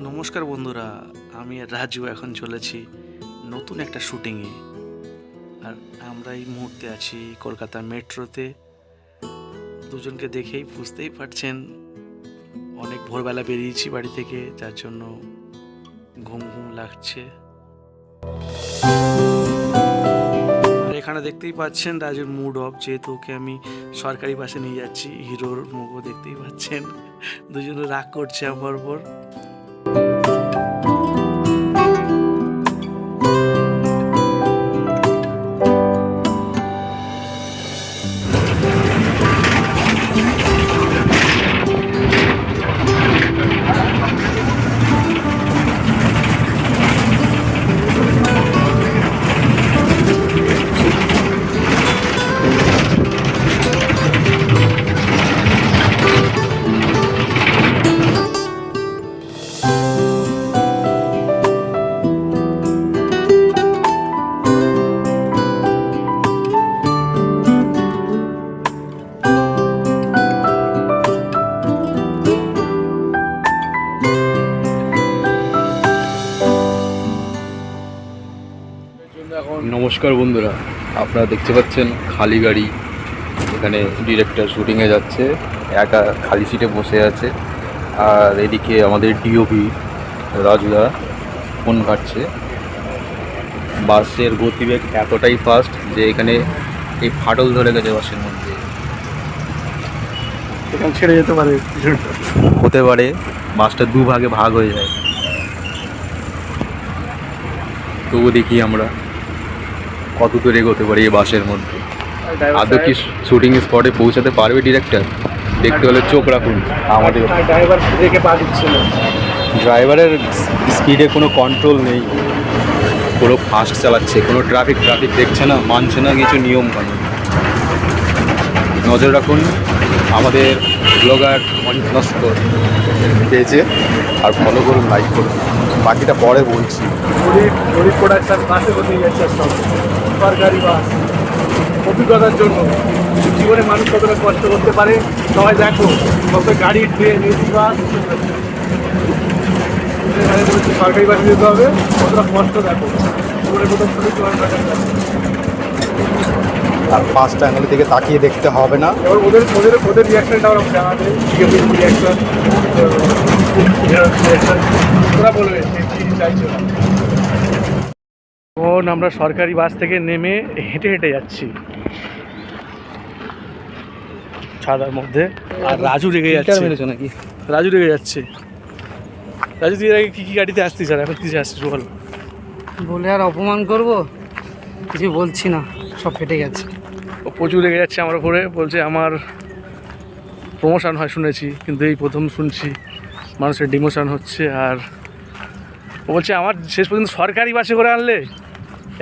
নমস্কার বন্ধুরা, আমি আর রাজু এখন চলেছি নতুন একটা শুটিংয়ে। আর আমরা এই মুহূর্তে আছি কলকাতা মেট্রোতে। দুজনকে দেখেই বুঝতেই পারছেন অনেক ভোরবেলা বেরিয়েছি বাড়ি থেকে, যার জন্য ঘুম ঘুম লাগছে। আর এখানে দেখতেই পাচ্ছেন রাজুর মুড অফ, যেহেতু ওকে আমি সরকারি বাসে নিয়ে যাচ্ছি। হিরোর মুখও দেখতেই পাচ্ছেন, দুজনে রাগ করছে আমার উপর। নমস্কার বন্ধুরা, আপনারা দেখতে পাচ্ছেন খালি গাড়ি। এখানে ডিরেক্টর শুটিংয়ে যাচ্ছে, একা খালি সিটে বসে আছে। আর এদিকে আমাদের ডিওপি রাজুদা ফোন ঘাটছে। বাসের গতিবেগ এতটাই ফাস্ট যে এখানে এই ফাটল ধরে গেছে বাসের মধ্যে। এখানে ছেড়ে যেতে পারে, হতে পারে বাসটা দুভাগে ভাগ হয়ে যায়। তবু দেখি আমরা কত দূর এগোতে পারি এই বাসের মধ্যে। আদৌ কি শুটিং স্পটে পৌঁছাতে পারবে ডিরেক্টর? দেখতে হলে চোখ রাখুন আমাদের। ড্রাইভারের স্পিডে কোনো কন্ট্রোল নেই, পুরো ফাস্ট চালাচ্ছে, কোনো ট্রাফিক দেখছে না, মানছে না কিছু নিয়ম কানুন। নজর রাখুন আমাদের ব্লগার অনিক নস্কর পেয়েছে, আর ফলো করুন, লাইক করুন। বাকিটা পরে বলছি। প্রোডাকশন বাসে বসে যাচ্ছে, সব সরকারি বাস অভিজ্ঞতার জন্য জীবনে মানুষ কতটা কষ্ট করতে পারে সবাই দেখো। কত গাড়ি, ট্রেন, এসি বাস, সরকারি বাসে যেতে হবে, কতটা কষ্ট দেখো। জীবনে প্রথম শুরু আর পাঁচটা অ্যাঙ্গেলের দিকে তাকিয়ে দেখতে হবে না। এবার ওদের রিয়াকশনটা আমরা জানাবে, রিয়াকশন ওরা বলবে কি চাইছে। এখন আমরা সরকারি বাস থেকে নেমে হেঁটে হেঁটে যাচ্ছি ছাদার মধ্যে। আর রাজু রেগে যাচ্ছে নাকি? রাজু রেগে যাচ্ছে। রাজু তুই এর আগে কী কী গাড়িতে আসতিস, আর এখন কিসে আসছিস বল? বলে আর অপমান করব? কিছু বলছি না, সব ফেটে গেছে। ও প্রচুর রেগে যাচ্ছে আমার উপরে, বলছে আমার প্রমোশন হয় শুনেছি, কিন্তু এই প্রথম শুনছি মানুষের ডিমোশন হচ্ছে। আর ও বলছে আমার শেষ পর্যন্ত সরকারি বাসে করে আনলে।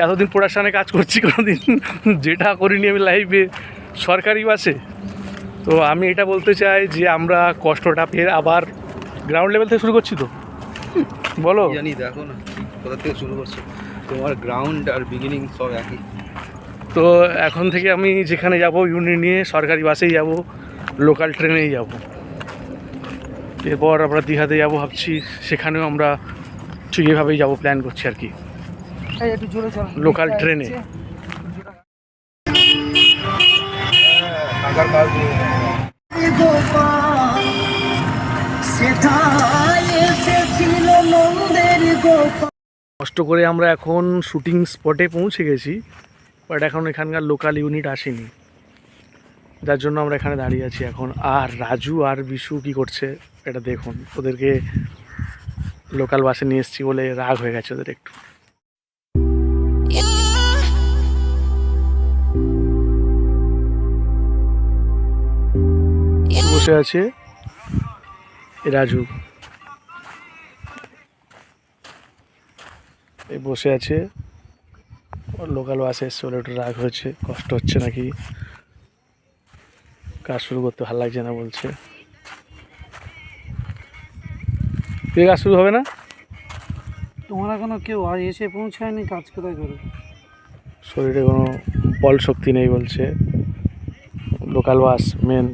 এতদিন প্রোডাকশানে কাজ করছি, কোনো দিন যেটা করিনি আমি লাইফে সরকারি বাসে। তো আমি এটা বলতে চাই যে আমরা কষ্টটা ফের আবার গ্রাউন্ড লেভেল থেকে শুরু করছি। তো বলো, জানি, দেখো না কোথা থেকে শুরু করছো। তোমার গ্রাউন্ড আর বিগিনিং সব একই। তো এখন থেকে আমি যেখানে যাব ইউনিট নিয়ে সরকারি বাসেই যাব, লোকাল ট্রেনেই যাব। এরপর আমরা দীঘাতে যাব ভাবছি, সেখানেও আমরা ঠিক এভাবেই যাবো, প্ল্যান করছি আর কি, একটু জোরে চালা, লোকাল ট্রেনে। কষ্ট করে আমরা এখন শুটিং স্পটে পৌঁছে গেছি, বাট এখন এখানকার লোকাল ইউনিট আসেনি, যার জন্য আমরা এখানে দাঁড়িয়ে আছি এখন। আর রাজু আর বিশু কি করছে এটা দেখুন। ওদেরকে লোকাল বাসে নিয়ে এসেছি বলে রাগ হয়ে গেছে ওদের একটু। বসে আছে রাজু, এই বসে আছে। লোকাল বাসে এসছে বলে একটু রাগ হয়েছে, কষ্ট হচ্ছে নাকি, কাজ শুরু করতে ভালো লাগছে না বলছে। কাজ শুরু হবে না? তোমরা কোনো কেউ আর এসে পৌঁছায়নি, কাজ কোথায় করে? শরীরে কোনো বল শক্তি নেই বলছে। Local bus main.